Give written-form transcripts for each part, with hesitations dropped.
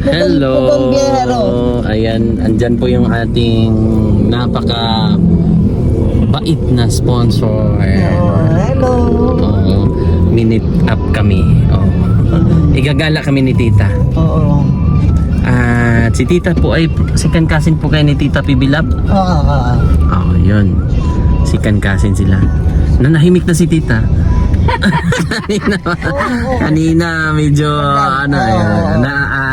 Hello. Pugong Biyahero. Ayan, andyan po yung ating napaka bait na sponsor. Hello. Oo, minute up kami. Oo. Igagala kami ni Tita. Oo. At si Tita po ay second cousin po kayo ni Tita Pibilab. Oo. Oo, yun. Second cousin sila. Nanahimik na si Tita. kanina medyo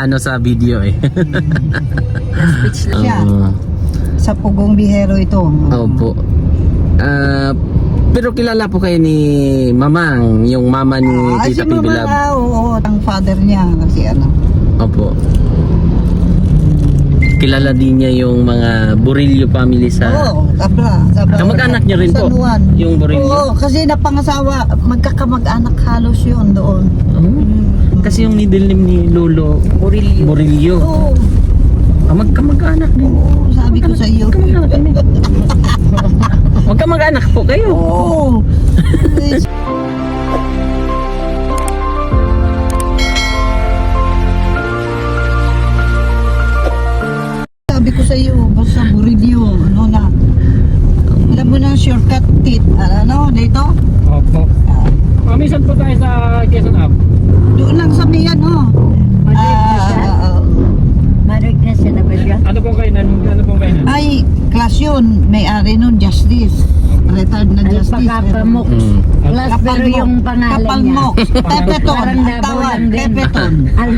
ano sa video eh. Speechless siya. Oo. Sa Pugong Biyahero ito. Opo. Pero kilala po kayo ni Mamang, yung mama ni Tita Si Mama, Pibilab. oo, ang father niya kasi ano. Opo. Kilala din niya yung mga Burillo family sa... Oo, sabra. Kamag-anak niya rin po, San Juan. yung Burillo. Oo, kasi napangasawa, magkakamag-anak halos yun doon. Kasi yung middle name ni Lolo Burillo. Oo, Magkamag-anak din. oo, sabi ko sa iyo. Magkamag-anak po kayo. Oo. Sabi ko sa iyo, basta Burillo, ano na. Alam mo na shortcut tit, ano, dito? Opo. Ah, Minsan po tayo sa Quezon Up. doon lang sa Miyan, oh. Marig na siya na ba siya? Ano pong kainan? Ay, class yun. May-ari nun, Justice. Retired na Justice. Alpakapamok. Plus pero yung pangalan niya. Kapalmok. Tepeton. Parang Ang Davao tawag. lang din. Tepeton. Ano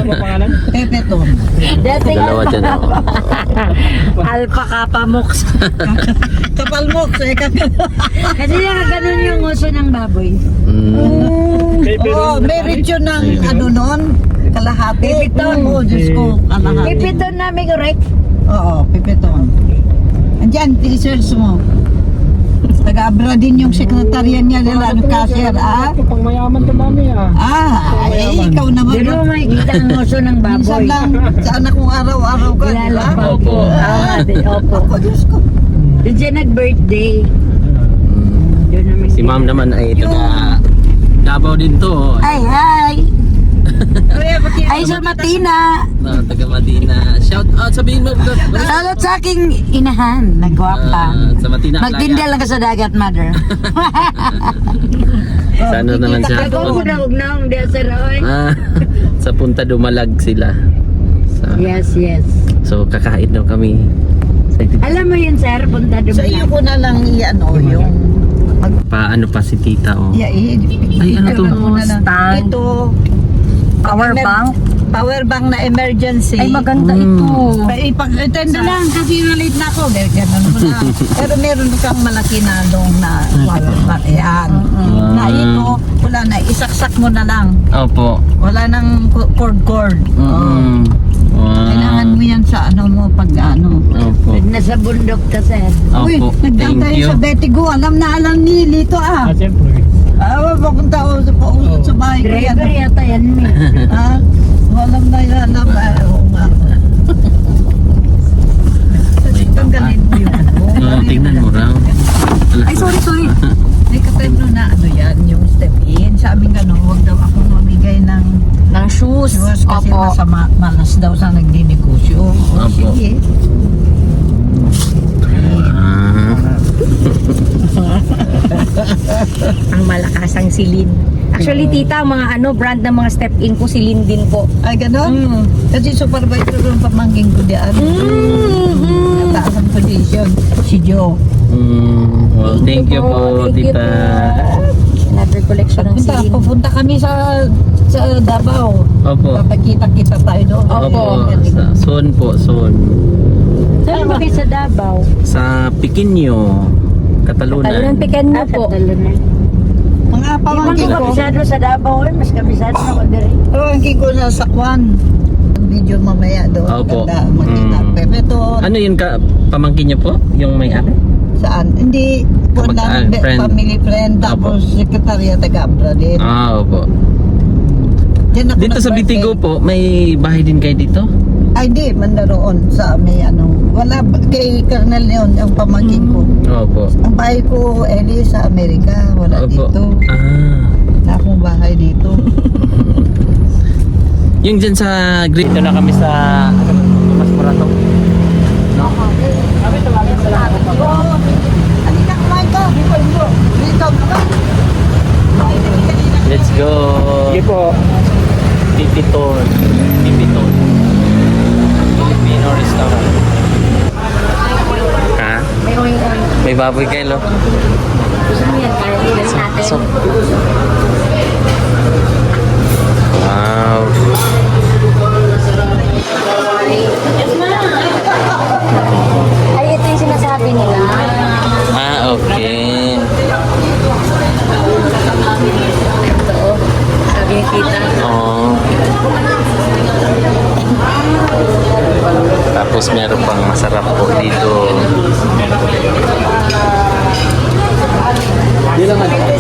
po pangalan? Tepeton. Dating Dalawa dyan ako. alpakapamok. Kapalmok. Kasi nga ganun yung uso ng baboy. Oo, may region ng ano nun. Kalahati. Pipiton. Oo, Diyos ko. Kalahati. Pipiton namin correct. Oo, Pipiton. Andiyan, t-shirts mo. Taga-abra din yung sekretaryan niya nila, ano, cashier, ah? Pang mayaman to mami ah. Ay, ikaw naman. Pero may kita ang uso ng Minsan baboy. lang, saan akong araw-araw ka, di Kilala ba? pa. Opo. Opo. Ako, Diyos ko. Doon siya nag-birthday. Doon namin. Si Ma'am naman ay taga Davao din to. Ay, hi! Ay, sa Matina! Taga Madina. Shout out, sabihin mo. Salot sa aking inahan. Nagwapa. Sa Matina. Magtinda lang ka sa dagat, mother. Sa ano naman siya? Ako na huwag na ang desert, oy. Sa Punta Dumalag sila. Yes, yes. So kakain daw kami. Alam mo yun, sir, punta Sa iyo dumalag. ko na lang i-ano yung... Paano pa si Tita oh. Ay, ano to? Stand. Ito. Power bank? Power bank na emergency. Ay, maganda ito. Ipag-attend na lang kasi na-late na ako. Ganun mo na. Pero meron kang malaki na doon na power bank. Ayan. Na ito, wala na. Isaksak mo na lang. Opo. Wala nang cord. Kailangan mo yan sa ano mo pag ano. Opo. Pag nasa bundok ka, sir. Uy, Opo. nagdaan Thank tayo you. sa Betigo. Alam na alam ni Lito ah. Siyempre. Papunta ako sa pausot sa bahay ko yan. Driver yata yan, me. Ha? Walang na yan. Oo nga. Tanggalin mo yun. Tingnan mo raw. Ay, sorry. May katay no na ano yan, yung step in. Sa aming gano'n, huwag daw ako mamigay ng shoes. shoes kasi malas daw sa nagdinegosyo. O, Opo. sige. Ang malakasang silin. Actually, tita, ang mga brand ng mga step-in ko, silin din po. Ay, gano'n? Kasi supervisor ng pamangking ko diyan. Nataas ang position. Si Joe. Well, thank you po, Thank you Tita. Another collection ng silin. Pupunta kami sa Davao. Opo. Papakita-kita tayo doon. Opo. Soon po, soon. Saan ba kayo sa Davao? Sa Piquinho, Talon Catalunan. piken mo po. Tatalunan. Mga Di pamangkin ba ko. kabisado sa Davao, eh? Mas kabisado ako diri. Pamangkin ko sa Sakwan. Video mamaya doon. Opo. Ganda, makita. Pepeton. Ano yun ka, pamangkin niyo po? Yung may-ari? Saan? Hindi. Friend. Family friend. Tapos sekretarya taga-abra din. Opo. Diyan ako Dito sa nag-birthday. Bitigo po, may bahay din kayo dito? Ay, di. Mandaroon sa may ano. Wala. Kay Colonel Leon, ang pamangkin ko. Opo. Ang bahay ko, Eli, sa Amerika. Wala Opo. dito. Ah. Wala akong bahay dito. Yung dyan sa green. Dito na kami sa Mas Morato. Halika, kumain ka. Dito. Let's go. Sige po. Tipiton. Filipino restaurant. Ha? May oing-oing. May baboy kayo, lo? Gusto mo yan, kaya ilan natin. So, wow. Ay, ito yung sinasabi nila. Ah, okay. Ito, sabi ni tita. Oo. Tapos meron pang masarap po dito.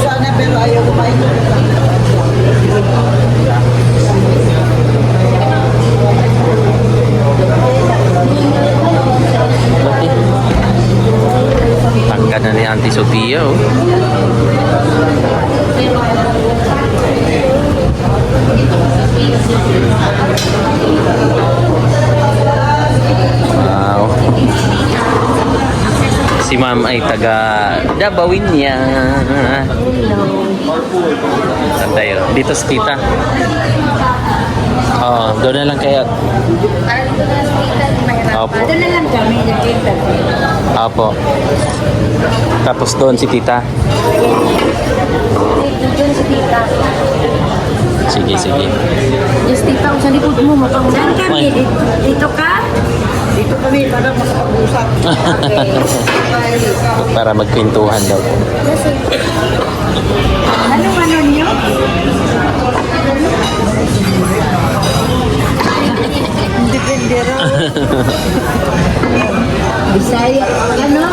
Sana pero ayaw kumain. Tangga na ni Auntie Sophia, oh. Wow. Si ma'am ay taga Dabawin niya. Saan tayo? Dito sa tita. Oo, doon na lang kayo. Opo. Doon na lang kami, nakita. Opo. Tapos doon si tita. Doon si tita. Sige, sige. Yes, tita, kung sa likod mo, mukhang saan kami? Uy. Dito ka? Dito kami para makapag-usap. Para magkwentuhan daw. Ano nyo? Depende raw. Bisaya. Ano?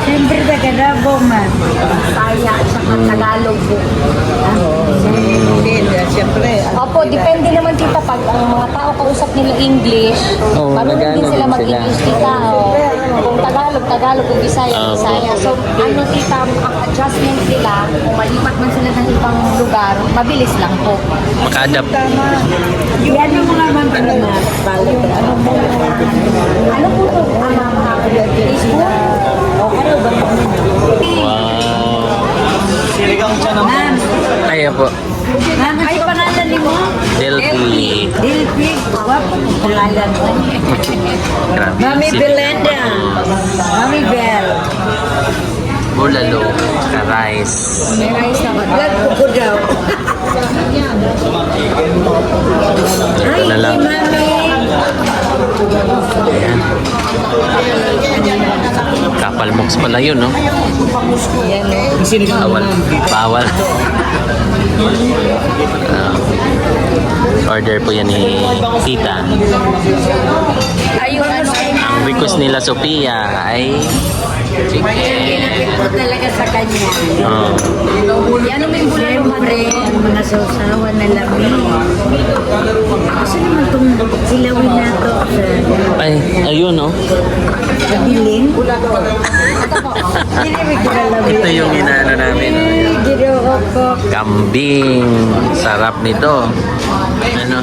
Siyempre taga Davao man. Bisaya at saka Tagalog po. Depende, siyempre. Opo, depende naman tita pag ang mga tao kausap nila English, Oo, marunong din nag-ano sila din mag-English sila. tita. Oh. Kung Tagalog, kung Bisaya, Opo. Bisaya. So, ano tita, ang adjustment nila, kung malipat man sila ng ibang lugar, mabilis lang po. Maka-adapt. Yan yung mga mga balik. Ano po ito? Facebook? O ano ba? Wow. Sinigang siya ng Ma'am, Kaya po. ma'am, ay pangalan ni mo? Delphi. Dilpi. Wapo ang pangalan mo. Grabe. Mami Belinda. Mami Bel. Bulalo. Tsaka rice. May rice na ba? Blood ko daw. Ay, na lang. si Mami. Ayan. Kapalmoks pala yun, no? Yan eh. sinigang Bawal. Bawal. Order po yan ni tita. Ayun, ano Ang request nila Sophia ay chicken. pinapit ko talaga sa kanya. Oh. Yan ang may bulalo Siyempre, mga sausawan na lami. Kasi naman itong silawin na ito Ay, ayun, no? sa biling. Hindi ko alam. Ito yung inaano namin. Ginoo ko. Kambing. Sarap nito. Ano?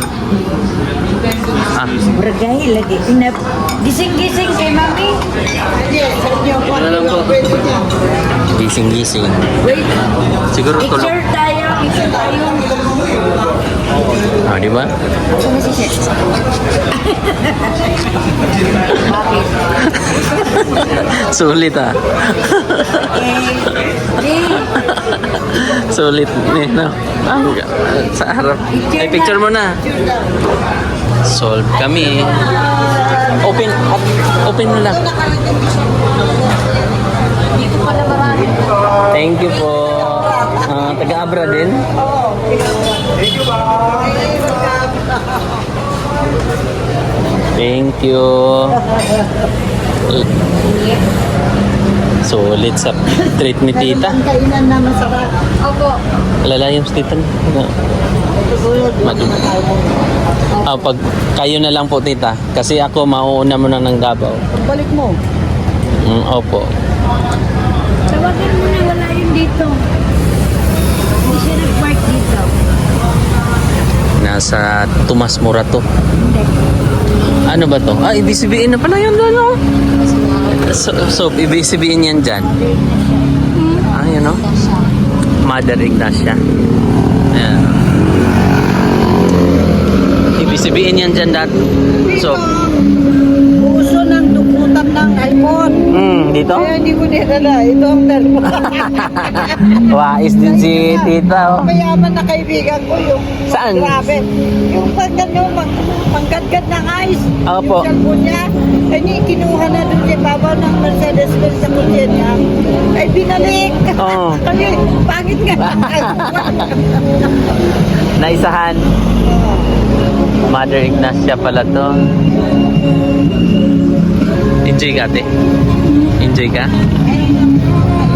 Ah, Bragay lagi. Gising-gising kay mami. ano lang po? Gising-gising. Wait, Siguro tulog. picture tayo. Picture tayo. Ah, di ba? Saan na si Seth? Bakit? Sulit ah. Sulit eh, no? Sa harap. Ay, picture mo na. Solve kami. Open mo lang. Dito pala marami. Thank you po. Taga-Abra din? Thank you. Sulit sa treat ni tita. Ang kainan na masarap. Opo. Lalayam si tita. Pag kayo na lang po tita. Kasi ako mauuna mo na ng Davao. Balik mo. Opo. Tawagan mo na, wala yun dito. Hindi siya nag-park dito. Nasa Tomas Morato. Hindi. Ano ba to? Ah, ibig sabihin na pala yun doon, oh. So, ibig sabihin yan dyan. Ah, yun, oh. Mother Ignacia. Ayan. Ibig sabihin yan dyan dati. So, Uso ng dukutan ng iPhone. dito? Kaya hindi ko nilala. Ito ang dalawa. Wais din si tita, oh. Mayaman na kaibigan ko yung Saan? grabe. Yung pag ano, manggadgad ng ice. Opo. Yung cellphone niya. Ay ni kinuha na dun sa babaw ng Mercedes-Benz sa kutya niya. Ay binalik. Oo. Kami, pangit nga. Naisahan. Mother Ignacia pala to. Enjoy ka, ate? Enjoy ka?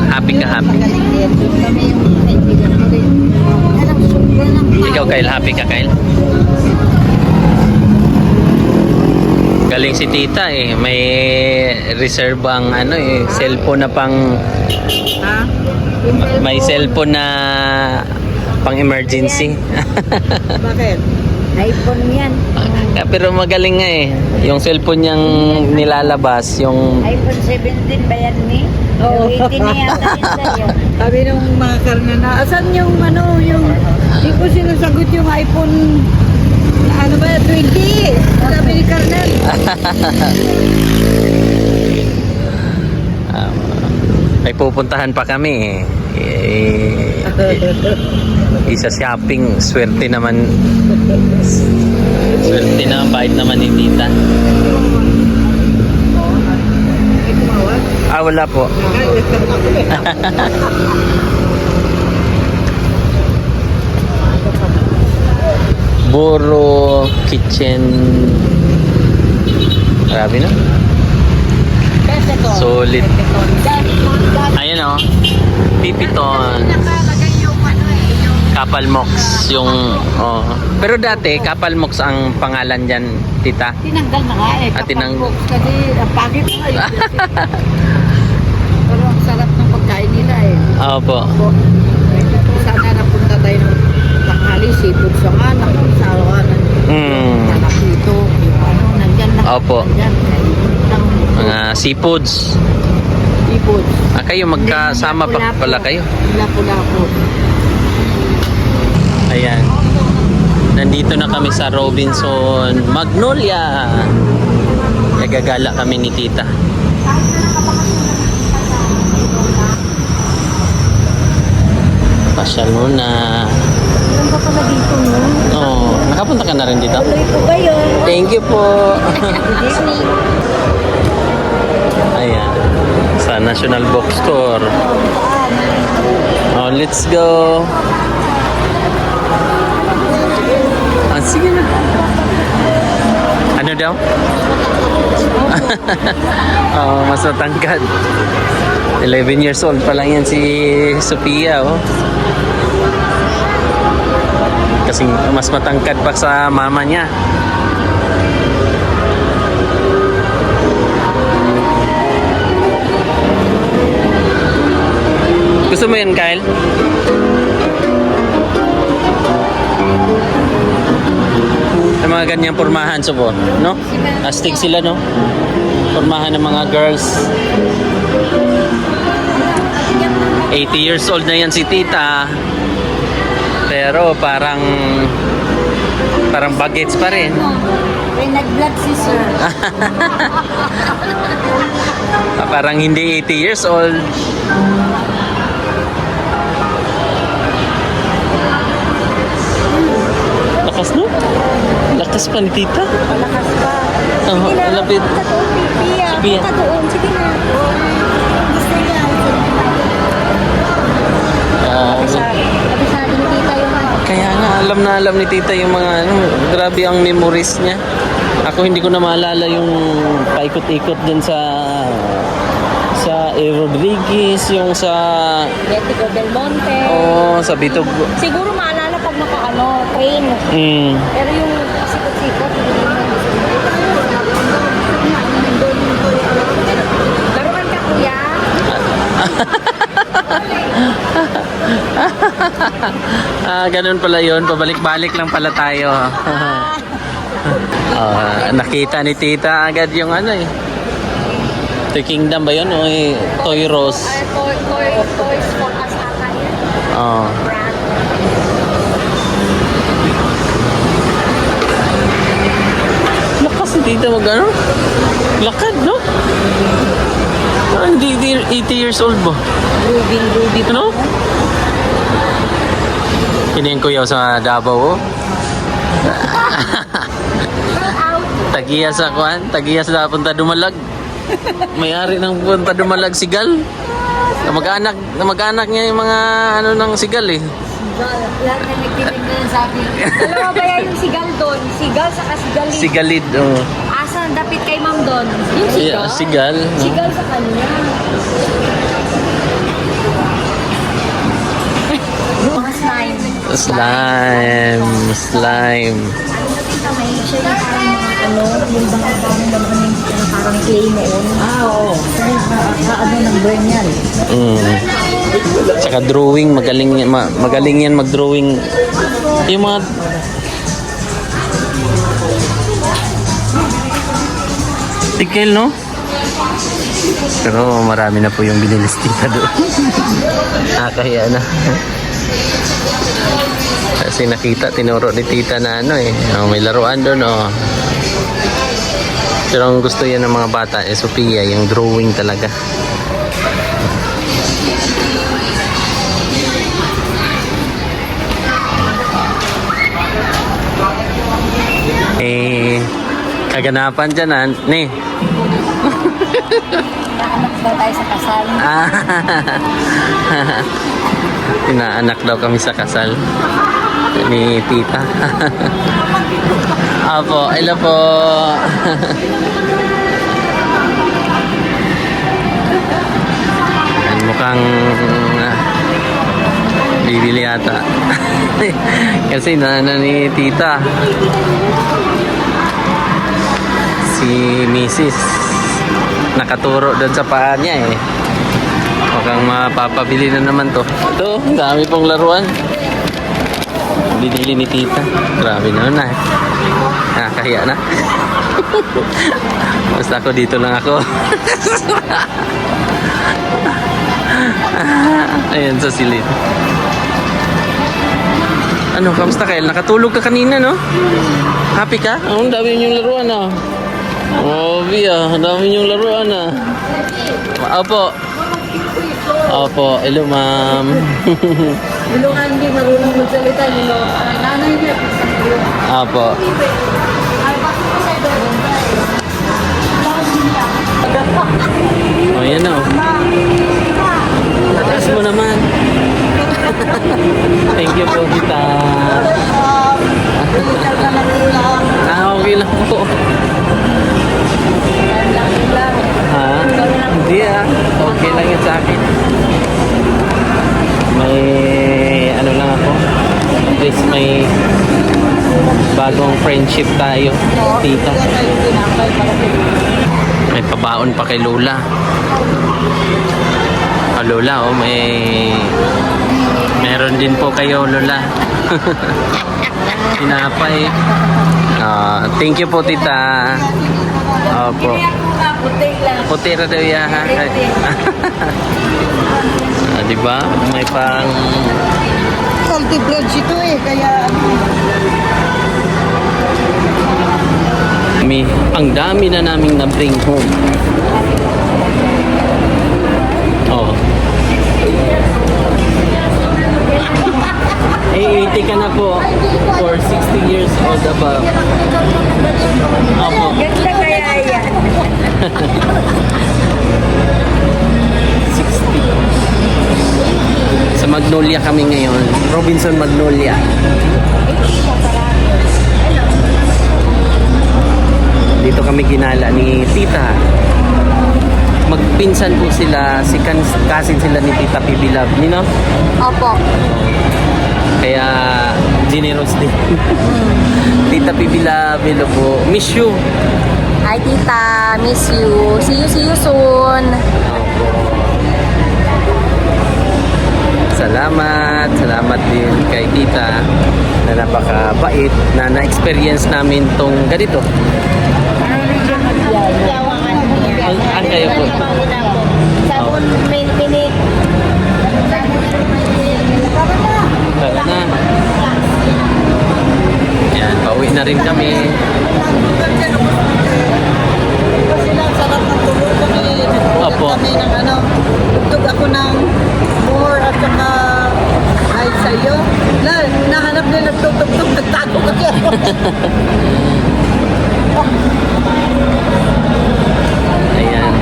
Happy ka, happy. Kami yung kaibigan ko rin. Alam, sobrang ng tao. Ikaw, Kyle, happy ka, Kyle? Galing si tita eh. May reserve ang ano eh, cellphone na pang... Ha? May cellphone na pang emergency. Bakit? iPhone yan. Pero magaling nga eh. Yung cellphone niyang nilalabas, yung... iPhone 17 ba yan, ni? Oo. 18 na yata yun sa'yo. Sabi nung mga karna na, asan yung ano, yung, hindi ko sinasagot yung iPhone, ano ba, 20? Sabi ni Karnel. May pupuntahan pa kami eh. Isa shopping, swerte naman. Swerte naman, bait naman ni tita. Ah, wala po. Boro Kitchen. Grabe na. Solid. Ayan o. Pipiton. Nakalagay yung ano yung Kapal Mox. Yung, oh. Pero dati, Kapal Mox ang pangalan dyan, tita. tinanggal na nga eh. Ah, tinang- Kapag box kasi, ang pangit na yun. Pero ang sarap ng pagkain nila eh. Opo. Sana napunta tayo ng tanghali, seafood sa nga, nakasawa ng nakapito, yung ano, nandyan na. Opo. Nandyan, ng Mga seafoods. seafood. Ah, kayo magkasama pa pala kayo. Lapu-lapu. Ayan. Nandito na kami sa Robinson Magnolia. Nagagala kami ni tita. Pasyal muna. Alam ka pala dito, no? Oh, nakapunta ka na rin dito? Tuloy po kayo. Thank you po. Ayan. Sa National Bookstore. Oh, let's go. Ah, sige na. Ano daw? Oh, mas matangkad. 11 years old pa lang yan si Sophia, oh. Kasi mas matangkad pa sa mama niya. Gusto mo yan, Kyle? Ang mga ganyang pormahan, subo, no? Astig sila, no? Pormahan ng mga girls. 80 years old na yan si tita. Pero parang bagets pa rin. May nag-vlog si sir. Parang hindi 80 years old. Lakas, no? Lakas pa ni tita. Malakas pa. Oh, lapit. Katuon, pipi. Sige. Katuon, sige na. Gusto niya. Kabisado ni tita yung ano. Kaya nga, alam ni tita yung mga ano, grabe ang memories niya. Ako hindi ko na maalala yung paikot-ikot dyan sa A. Rodriguez, yung sa Betico Del Monte. oh, sa Bitog. Siguro maalala pag train. Pero yung sikot-sikot, hindi naman. Laruan ka, kuya? Ganun pala yun. Pabalik-balik lang pala tayo. Nakita ni tita agad yung ano eh. Toy Kingdom ba yun? O Toy Rose? Toys for us ata yan. Oo. Lakas si tita mag ano? Lakad, no? Parang hindi 80 years old ba? Ruby. Ano? Kini yung kuyaw sa Davao, oh. Tagiya sa kuan, tagiya sa Punta Dumalag. May-ari ng Punta Dumalag sigal. Mag-anak niya yung mga ano ng sigal eh. Lahat na nagtitig na lang sa akin. Dalawa ba yan yung sigal doon? Sigal sa kasigalid. Sigalid, oh. Asa ang dapit kay ma'am doon? Yung sigal? Yeah, sigal. No? Sigal sa kanya. Mga slime. Slime. May siya yung parang mga ano, yung parang clay noon. Oo. Ano ng brand yan? Tsaka drawing, magaling yan mag-drawing. Yung mga tikel, no? Pero marami na po yung binilis tita doon. Kaya na. Kasi nakita, tinuro ni tita na ano eh. May laruan doon, oh. Pero ang gusto yan ng mga bata, Sophia, yung drawing talaga. Kaganapan dyan, ni. Naanak daw tayo sa kasal. Inaanak daw kami sa kasal ni tita. Apo, hello po. Mukhang bibili yata. Kasi nana ni tita. Si Mrs. nakaturo doon sa paa niya eh. Mukhang mapapabili na naman to. Ito, dami pong laruan. Binili ni tita. Grabe naman na eh. Nakakahiya na. Basta ako dito lang ako. Ayan sa silid. Ano, kamusta Kyle? Nakatulog ka kanina, no? Happy ka? Ang dami yung laruan, ah. Oh, Bia, ang dami yung laruan, ah. Opo. Opo, hello, ma'am. Ilungan hindi marunong magsalita nilo. Nanay niya. Opo. Oh, yan, oh. Tatas mo naman. Thank you po, kita. Okay lang po. Hindi okay lang yun sa akin. May ano lang ako. At least may bagong friendship tayo, tita. May pabaon pa kay Lola. Lola, meron din po kayo, Lola. Tinapay. Thank you po, tita. Opo. Puti na daw yan, ha? Diba? May pang... Salty bread ito eh, kaya... Ang dami na naming na-bring home. Oh. 80 ka na po for 60 years old above. Opo. Ganda kaya yan. 60. Sa Magnolia kami ngayon. Robinson Magnolia. Dito kami ginala ni tita. Magpinsan po sila, cousin sila ni Tita Pibi Love, no? Opo. Kaya generous din. Tita Pibi Love, hello po. Miss you. Hi, tita. Miss you. See you soon. Salamat. Salamat din kay tita na napakabait na na-experience namin tong ganito. Ang kayo po. Sabon, minute. Tara na. Yan, pauwi na rin kami. Kasi lang, sarap ng tulog kami. Opo. Kami ng ano, tug ako ng more at saka ay sa'yo. Nahanap nila nagtutugtog, nagtago ka dyan. Ayan.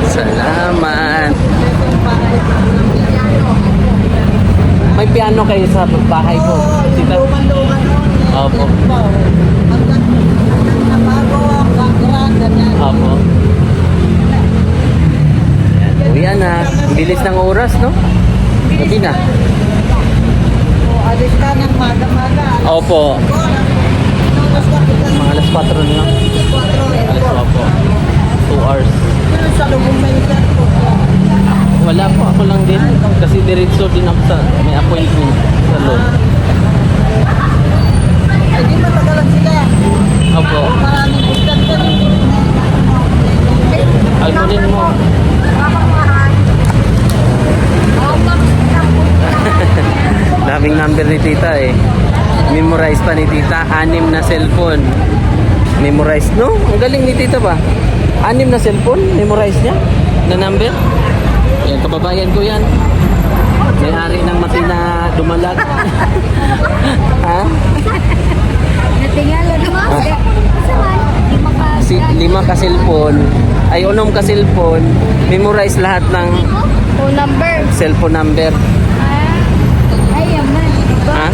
Salamat. May piano kayo sa bahay ko. Tita? Luman-luman nun. Opo. Hanggang nabago ang background, ganyan. Opo. Ayan, uwi na. Bilis ng oras, no? Gabi na. O, alis ka ng maga-maga. Opo. Mga alas 4 na. Alas 4. 2 hours. Sa lubong may ko. Wala po, ako lang din. Kasi diretso din ako sa may appointment sa loob. Ay, di matagalan sila. Opo. Maraming kustan ka rin. Almunin mo. Daming number ni tita eh. Memorize pa ni tita. 6 na cellphone. Memorize, no? Ang galing ni tita ba? 6 na cellphone? Memorize niya? Na number? Yan, kababayan ko yan. May-ari ng Matina Dumalag. Ha? Natingala naman. Si 5 ka cellphone. Ay, 6 ka cellphone. Memorize lahat ng Phone number. cellphone number. Ay, yaman. Ha?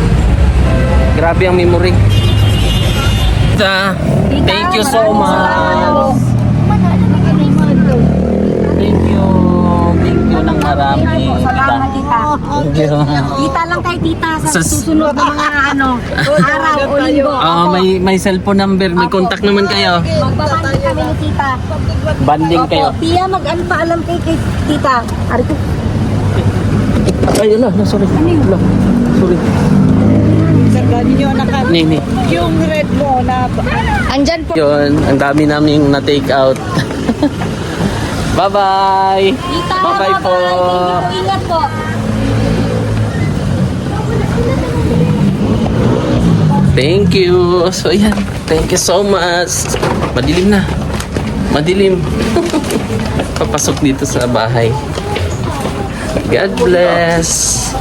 Grabe ang memory. Thank you so much. Thank you. Thank you ng marami. Salamat, tita. Thank you. Kita lang kay tita sa Sus. susunod na mga araw o linggo. May cellphone number. May contact naman kayo. Magpapandit kami ni tita. Banding kayo. Tia, mag-ano pa alam kay tita. Ari ko. Ay, sorry. Ala, sorry. Sa ganyo, naka... Nini. Yung red mo na... Andyan po. Yun, ang dami naming na-take out. Bye-bye. Tita, Bye-bye po. Thank you po. Ingat po. Thank you. So, yan. Thank you so much. Madilim na. Madilim. Papasok dito sa bahay. God bless.